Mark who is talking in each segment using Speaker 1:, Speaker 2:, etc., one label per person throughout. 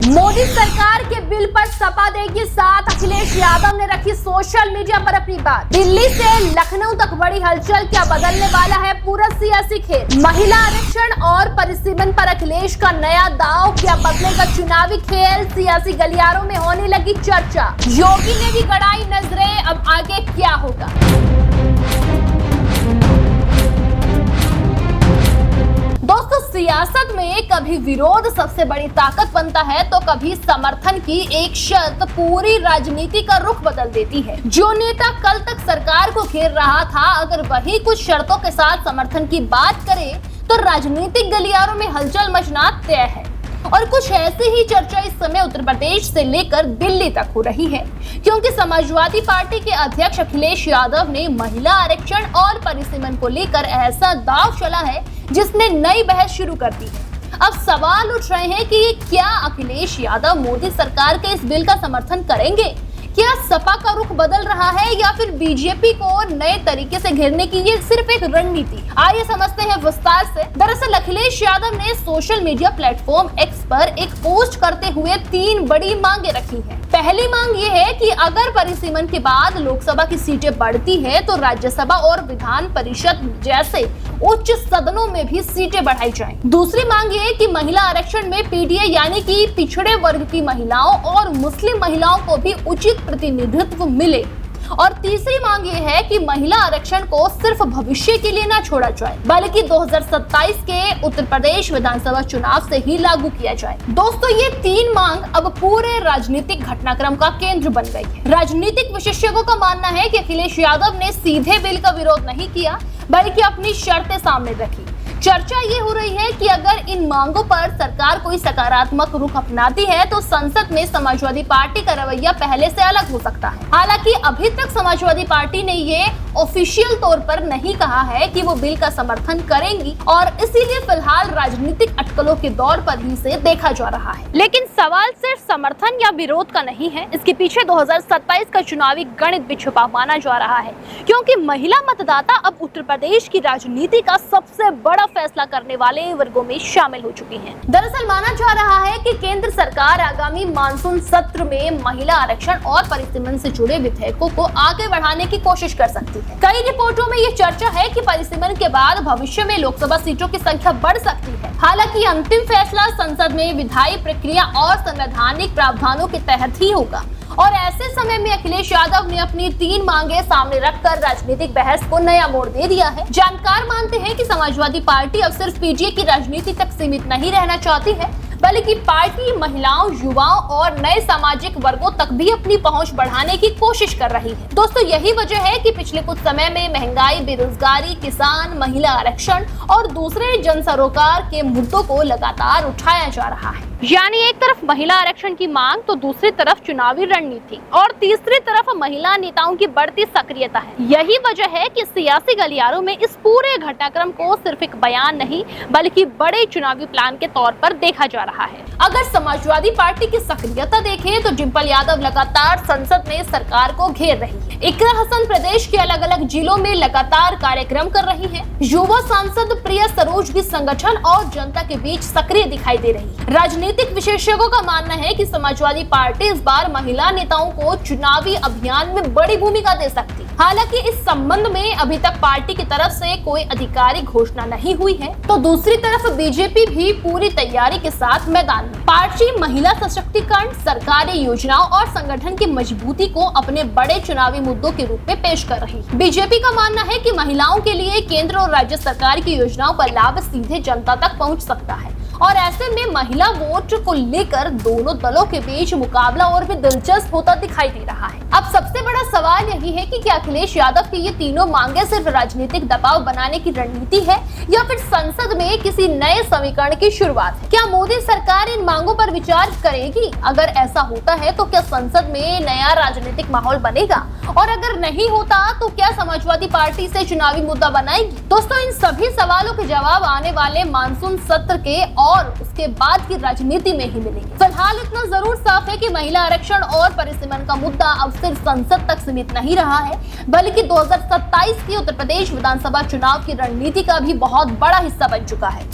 Speaker 1: मोदी सरकार के बिल पर सपा देगी साथ, अखिलेश यादव ने रखी सोशल मीडिया पर अपनी बात। दिल्ली से लखनऊ तक बड़ी हलचल, क्या बदलने वाला है पूरा सियासी खेल। महिला आरक्षण और परिसीमन पर अखिलेश का नया दांव, क्या बदलेगा चुनावी खेल। सियासी गलियारों में होने लगी चर्चा, योगी ने भी गड़ाई नजरें, अब आगे क्या होगा। दोस्तों, सियासत में कभी विरोध सबसे बड़ी ताकत बनता है तो कभी समर्थन की एक शर्त पूरी राजनीति का रुख बदल देती है। जो नेता कल तक सरकार को घेर रहा था, अगर वही कुछ शर्तों के साथ समर्थन की बात करे तो राजनीतिक गलियारों में हलचल मचना तय है। और कुछ ऐसी ही चर्चा इस समय उत्तर प्रदेश से लेकर दिल्ली तक हो रही है, क्योंकि समाजवादी पार्टी के अध्यक्ष अखिलेश यादव ने महिला आरक्षण और परिसीमन को लेकर ऐसा दांव चला है जिसने नई बहस शुरू कर दी है। अब सवाल उठ रहे हैं कि क्या अखिलेश यादव मोदी सरकार के इस बिल का समर्थन करेंगे। क्या सपा का रुख बदल रहा है या फिर बीजेपी को नए तरीके से घेरने की ये सिर्फ एक रणनीति। आइए समझते हैं विस्तार से। दरअसल अखिलेश यादव ने सोशल मीडिया प्लेटफॉर्म एक्स पर एक पोस्ट करते हुए 3 बड़ी मांगे रखी हैं। पहली मांग ये है कि अगर परिसीमन के बाद लोकसभा की सीटें बढ़ती है तो राज्यसभा और विधान परिषद जैसे उच्च सदनों में भी सीटें बढ़ाई जाएं। दूसरी मांग ये है कि महिला आरक्षण में पीडीए यानी कि पिछड़े वर्ग की महिलाओं और मुस्लिम महिलाओं को भी उचित प्रतिनिधित्व मिले। और तीसरी मांग ये है कि महिला आरक्षण को सिर्फ भविष्य के लिए न छोड़ा जाए, बल्कि 2027 के उत्तर प्रदेश विधानसभा चुनाव से ही लागू किया जाए। दोस्तों, ये 3 मांग अब पूरे राजनीतिक घटनाक्रम का केंद्र बन गई है। राजनीतिक विशेषज्ञों का मानना है कि अखिलेश यादव ने सीधे बिल का विरोध नहीं किया, बल्कि अपनी शर्तें सामने रखी। चर्चा ये हो रही है कि अगर इन मांगों पर सरकार कोई सकारात्मक रुख अपनाती है तो संसद में समाजवादी पार्टी का रवैया पहले से अलग हो सकता है। हालांकि अभी तक समाजवादी पार्टी ने ये ऑफिशियल तौर पर नहीं कहा है कि वो बिल का समर्थन करेंगी और इसीलिए फिलहाल राजनीतिक अटकलों के दौर पर ही से देखा जा रहा है। लेकिन सवाल सिर्फ समर्थन या विरोध का नहीं है, इसके पीछे 2027 का चुनावी गणित भी छुपा माना जा रहा है, क्योंकि महिला मतदाता अब उत्तर प्रदेश की राजनीति का सबसे बड़ा फैसला करने वाले वर्गों में शामिल हो चुकी हैं। दरअसल माना जा रहा है कि केंद्र सरकार आगामी मानसून सत्र में महिला आरक्षण और परिसीमन से जुड़े विधेयकों को आगे बढ़ाने की कोशिश कर सकती है। कई रिपोर्टों में ये चर्चा है कि परिसीमन के बाद भविष्य में लोकसभा सीटों की संख्या बढ़ सकती है। हालांकि अंतिम फैसला संसद में विधायी प्रक्रिया और संवैधानिक प्रावधानों के तहत ही होगा। और ऐसे समय में अखिलेश यादव ने अपनी 3 मांगे सामने रखकर राजनीतिक बहस को नया मोड़ दे दिया है। जानकार मानते हैं कि समाजवादी पार्टी अब सिर्फ पीडीए की राजनीति तक सीमित नहीं रहना चाहती है, बल्कि पार्टी महिलाओं, युवाओं और नए सामाजिक वर्गों तक भी अपनी पहुंच बढ़ाने की कोशिश कर रही है। दोस्तों, यही वजह है कि पिछले कुछ समय में महंगाई, बेरोजगारी, किसान, महिला आरक्षण और दूसरे जन सरोकार के मुद्दों को लगातार उठाया जा रहा है। यानी एक तरफ महिला आरक्षण की मांग तो दूसरी तरफ चुनावी रणनीति और तीसरी तरफ महिला नेताओं की बढ़ती सक्रियता है। यही वजह है कि सियासी गलियारों में इस पूरे घटनाक्रम को सिर्फ एक बयान नहीं, बल्कि बड़े चुनावी प्लान के तौर पर देखा जा रहा है। अगर समाजवादी पार्टी की सक्रियता देखें तो डिंपल यादव लगातार संसद में सरकार को घेर रही है। इकरा हसन प्रदेश के अलग अलग जिलों में लगातार कार्यक्रम कर रही है। युवा सांसद प्रिया सरोज भी संगठन और जनता के बीच सक्रिय दिखाई दे रही है। राजनीतिक विशेषज्ञों का मानना है कि समाजवादी पार्टी इस बार महिला नेताओं को चुनावी अभियान में बड़ी भूमिका दे सकती है। हालांकि इस संबंध में अभी तक पार्टी की तरफ से कोई आधिकारिक घोषणा नहीं हुई है, तो दूसरी तरफ बीजेपी भी पूरी तैयारी के साथ मैदान में। पार्टी महिला सशक्तिकरण, सरकारी योजनाओं और संगठन की मजबूती को अपने बड़े चुनावी मुद्दों के रूप में पेश कर रही है। बीजेपी का मानना है कि महिलाओं के लिए केंद्र और राज्य सरकार की योजनाओं का लाभ सीधे जनता तक पहुंच सकता है और ऐसे में महिला वोट को लेकर दोनों दलों के बीच मुकाबला और भी दिलचस्प होता दिखाई दे रहा है। अब सबसे बड़ा सवाल यही है कि क्या अखिलेश यादव की ये तीनों मांगे सिर्फ राजनीतिक दबाव बनाने की रणनीति है या फिर संसद में किसी नए समीकरण की शुरुआत है। क्या मोदी सरकार इन मांगों पर विचार करेगी? अगर ऐसा होता है तो क्या संसद में नया राजनीतिक माहौल बनेगा और अगर नहीं होता तो क्या समाजवादी पार्टी से चुनावी मुद्दा बनाएगी? दोस्तों, इन सभी सवालों के जवाब आने वाले मानसून सत्र के और उसके बाद की राजनीति में ही मिलेंगे। फिलहाल इतना जरूर साफ है कि महिला आरक्षण और परिसीमन का मुद्दा अब सिर्फ संसद तक सीमित नहीं रहा है, बल्कि 2027 की उत्तर प्रदेश विधानसभा चुनाव की रणनीति का भी बहुत बड़ा हिस्सा बन चुका है।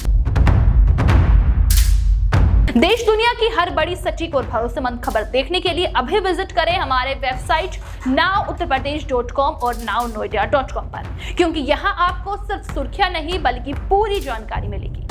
Speaker 1: देश दुनिया की हर बड़ी सटीक और भरोसेमंद खबर देखने के लिए अभी विजिट करें हमारे वेबसाइट nowuttarpradesh.com और nownoida.com पर, क्योंकि यहाँ आपको सिर्फ सुर्खियां नहीं बल्कि पूरी जानकारी मिलेगी।